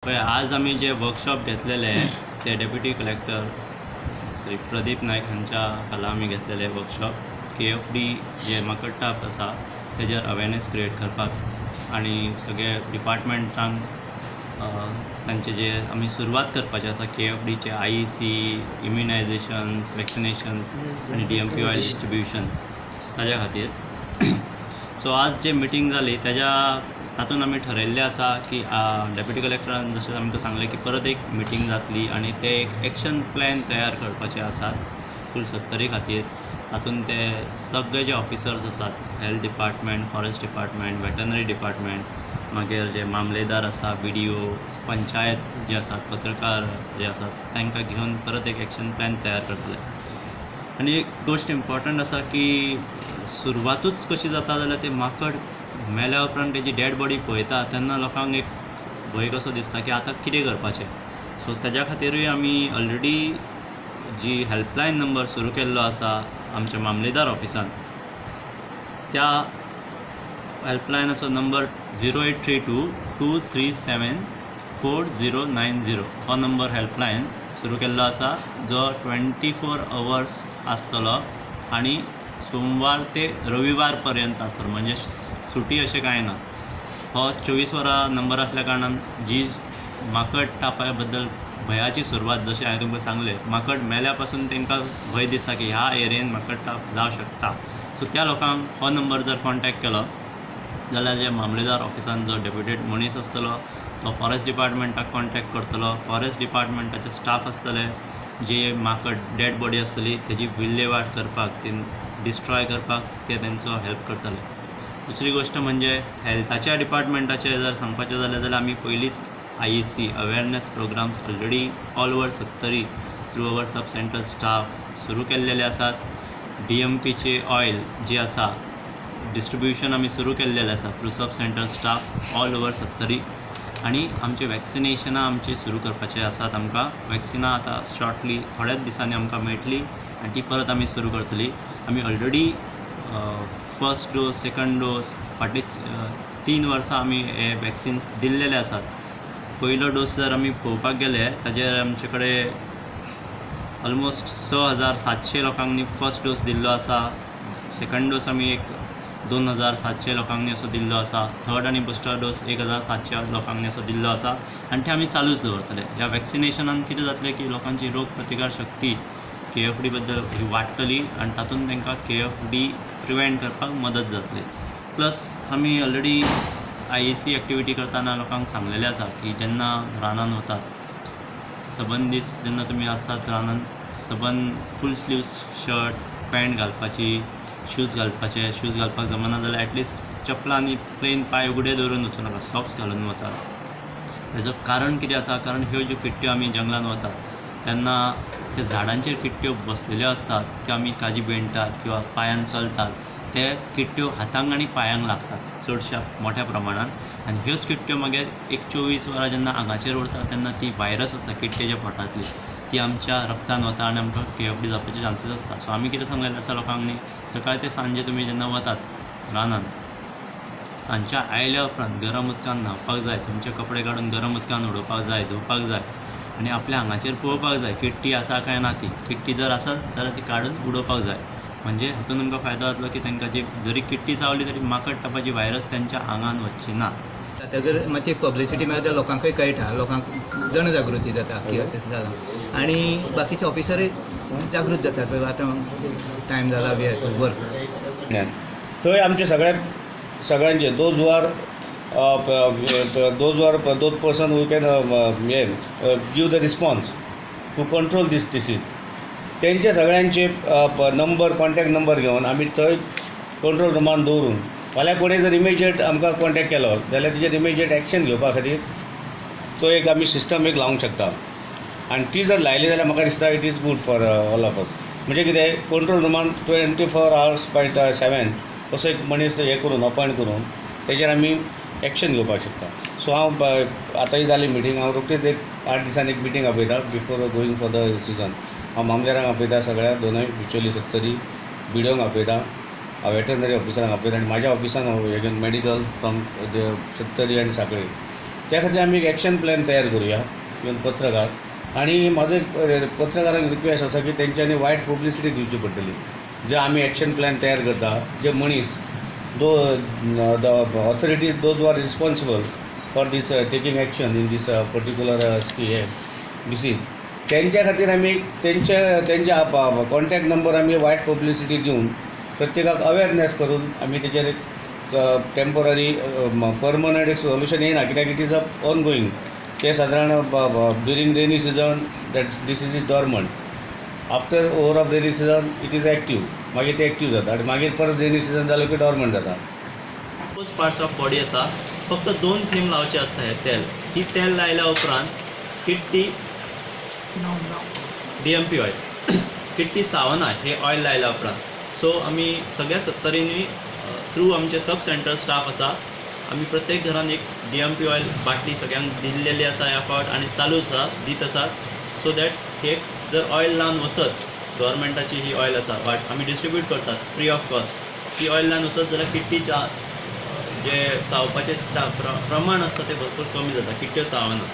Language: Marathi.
पळय आज आमी जे वर्कशॉप घेतलेले ते डेप्युटी कलेक्टर श्री प्रदीप नायक हांच्या खाला आमी घेतलेले वर्कशॉप KFD जे माकड्टाप आसा तेजेर अवेरनेस क्रिएट करपाक आनी सगळे डिपार्टमेंटांक तांचे जे आमी सुरवात करपाचे आसा KFDचे IEC इम्युनायझेशन्स वॅक्सिनेशन्स आनी DMP ऑयल डिस्ट्रिब्युशन ताज्या खातीर सो आज जे मिटींग जाली तातूंत आमी ठरयल्लें आसा की डेप्युटी कलेक्टरान जशें आमकां सांगलें की परत एक मिटींग जातली आनी ते एक एक्शन प्लॅन तयार करपाचे आसात फूल 70 खातीर. तातूंत ते सगळे जे ऑफिसर्स आसात health department, forest department, veterinary department, मागीर जे मामलेदार आसा, BDO, पंचायत जे आसात, पत्रकार जे आसात तांकां घेवन परत एक एक्शन प्लॅन तयार करतले. आनी एक गोश्ट इम्पॉर्टंट आसा की सुरवातूच कशी जाता जाल्यार ते माकड मेल्या उपरांत तेजी डेड बॉडी पळयता तेन्ना लोकांक एक भंय कसो दिसता की आतां कितें करपाचें. सो तेज्या खातीरूय आमी ऑलरेडी जी हेल्पलायन नंबर सुरू केल्लो आसा आमच्या मामलेदार ऑफिसान त्या हेल्पलायनाचो नंबर 0832 237 4090 हो नंबर हेल्पलायन सुरू केल्लो आसा जो 24 hours आसतलो आनी सोमवार ते रविवार पर्यंत आसतलो म्हणजे सुटी अशें कांय ना. हो 24 वरां नंबर आसल्या कारणान जी माकड टापा बद्दल भयाची सुरवात जशें हांवें तुमकां सांगलें माकड मेल्या पासून तांकां भंय दिसता की ह्या एरियेन माकड टाप जावं शकता. सो त्या लोकांक हो नंबर जर कॉन्टॅक्ट केलो जाल्यार जे मामलेदार ऑफिसान जो डेप्युटेड मनीस आसतलो तो फॉरेस्ट डिपार्टमेंटाक कॉन्टॅक्ट करतलो. फॉरेस्ट डिपार्टमेंटाचे स्टाफ आसतले जे माकड डेड बॉडी आसतली तेजी विल्हेवाट करपाक ती डिस्ट्रॉय करपाक ते तेंचो हेल्प करतले. दुसरी गोश्ट म्हणजे हेल्थाच्या डिपार्टमेंटाचे जर सांगपाचें जाल्यार आमी पयलींच IEC awareness programs already all over 70 through our sub central staff सुरू केल्लेले आसात. DMPचे ऑयल जी आसा डिस्ट्रिब्युशन आमी सुरू केल्लेलें आसा थ्रू सब सेंट्रल स्टाफ ऑल ओवर 70 आनी आमचे वॅक्सिनेशनां आमची सुरू करपाचे आसात. आमकां वॅक्सिनां आतां शॉर्टली थोड्याच दिसांनी आमकां मेळटली आनी ती परत आमी सुरू करतली. आमी already first dose, second dose फाटीं 3 वर्सां आमी हे वॅक्सिन्स दिल्लेले आसात. पयलो डोस जर आमी पळोवपाक गेले ताजेर आमचे कडेन ऑलमोस्ट 6700 लोकांनी फर्स्ट डोस दिल्लो आसा. सेकंड डोस आमी एक 2700 लोकांनी असो दिल्लो आसा. थर्ड आनी बुस्टर डोस 1700 लोकांनी असो दिल्लो आसा आनी ते आमी चालूच दवरतले. ह्या वॅक्सिनेशनान कितें जातलें की लोकांची रोग प्रतिकार शक्ती KFD बद्दल ही वाडटली आनी तातूंत तांकां KFD प्रिवेंट करपाक मदत जातली. प्लस आमी ऑलरेडी IEC एक्टिविटी करतना लोकांक सांगलेलें आसा की जेन्ना रानान वतात सबंद दीस जेन्ना तुमी आसतात रानान सबंद फूल स्लीव्स शर्ट पॅन्ट घालपाची, शूज घालपाचे. शूज घालपाक जमना जाल्यार एटलिस्ट चपलां आनी प्लेन पांय उगडे दवरून वचूं नाका, सॉक्स घालून वचात. तेजो कारण कितें आसा कारण ह्यो ज्यो किट्ट्यो आमी जंगलान वतात तेन्ना त्या झाडांचेर किट्ट्यो बसलेल्यो असतात त्यो आमी काजी विणटात किंवा पांयान चलतात ते किट्ट्यो हातांक आनी पांयांक लागतात चडशा मोठ्या प्रमाणान आनी ह्योच किट्ट्यो मागीर 24 वरां जेन्ना आंगाचेर उरता तेन्ना ती व्हायरस आसता किट्टेच्या पोटांतली ती आमच्या रक्तान वता आनी आमकां KFD जावपाचे चान्सीस आसता. सो आमी कितें सांगलेलें आसा लोकांक सकाळ ते सांजे तुमी जेन्ना वतात रानान सांजच्या आयल्या उपरांत गरम उदकान न्हावपाक जाय, तुमचे कपडे काडून गरम उदकान उडोवपाक जाय, धुवपाक जाय आनी आपल्या आंगाचेर पळोवपाक जाय किट्टी आसा काय ना. ती किट्टी जर आसत जाल्यार ती काडून उडोवपाक जाय. म्हणजे हातूंत तुमकां फायदो जातलो की तांकां जी जरी किट्टी चावली तरी माकड टापाची व्हायरस त्यांच्या आंगान वचची ना. तागर मातशी पब्लिसिटी मेळटा लोकांकय कळटा, लोकांक जनजागृती जाता की अशें जालां आनी बाकीचे ऑफिसरूय जागृत जातात. आतां टायम जाला वी हॅव टू वर्क. थंय आमचे सगळ्यांचे those person who can give the response to control these disease तेंचे सगळ्यांचे नंबर कॉन्टॅक्ट नंबर घेवन आमी थंय कंट्रोल रुमान दवरून फाल्यां कोणें जर इमिजिएट आमकां कॉन्टॅक्ट केलो जाल्यार तेजेर इमिजिएट एक्शन घेवपा खातीर तो एक आमी सिस्टम एक लावंक शकता. आनी ती जर लायली जाल्यार म्हाका दिसता it is good for all of us. म्हणजे कितें कंट्रोल रुमान 24 hours by 7 असो एक मनीस हें करून अपॉयंट करून तेजेर आमी एक्शन घेवपाक शकता. सो हांव आतांय जाली मिटींग, हांव रोखडीच एक 8 दिसांनी एक मिटींग आपयता before going for the season. हांव मामलेदारांक आपयता सगळ्या दोनूय विच्युअली 70 BDOंक आपयता, वेटनरी ऑफिसरांक आपयता आनी म्हाज्या ऑफिसान हांव हें घेवन मेडिकल फ्रॉम 70 आनी सांकळे त्या खातीर आमी एक एक्शन प्लॅन तयार करुया इवन पत्रकार. आणि म्हजो एक पत्रकारांक रिक्वेस्ट आसा की तेंच्यांनी वायट पब्लिसिटी दिवची पडटली. जे आमी एक्शन प्लॅन तयार करता, जे मनीस the authorities those are responsible for these taking action in these particular disease, त्यांच्या खातीर आमी तेंच्या कॉन्टॅक्ट नंबर आमी वायट पब्लिसिटी दिवन प्रत्येकाक अवेरनेस करून आमी तेचेर एक टेम्पररी परमनंट एक सोल्युशन येना, कित्याक इट इज ऑन गोईंग. ते सादारण during rainy season that disease is dormant. After over of rainy season it is active, मागीर ते एक्टीव जाता आनी मागीर परत रेनी सिजन जालो की डॉर्मंट जाता. एक्सपोज पार्ट्स ऑफ बॉडी आसा, फक्त 2 थेंब लावचे आसता हे तेल. ही तेल लायल्या उपरांत किट्टी DMP ऑयल किट्टी चावना हे ऑयल लायल्या उपरांत. सो आमी सगळ्या 70नी थ्रू आमचे सब सेंटर स्टाफ आसा, आमी प्रत्येक घरान एक DMP ऑयल बाटली सगळ्यांक दिल्लेली आसा ह्या फावट आनी चालू आसा दीत आसात. सो दॅट हे जर ऑयल लावन वचत, गव्हर्मेंटाची ही ऑयल आसा बट आमी डिस्ट्रिब्यूट करतात free of cost. He oil लावन वचत जाल्यार किट्टीच्या जे चावपाचें प्रमाण आसता तें भरपूर कमी जाता, किट्ट्यो चावना.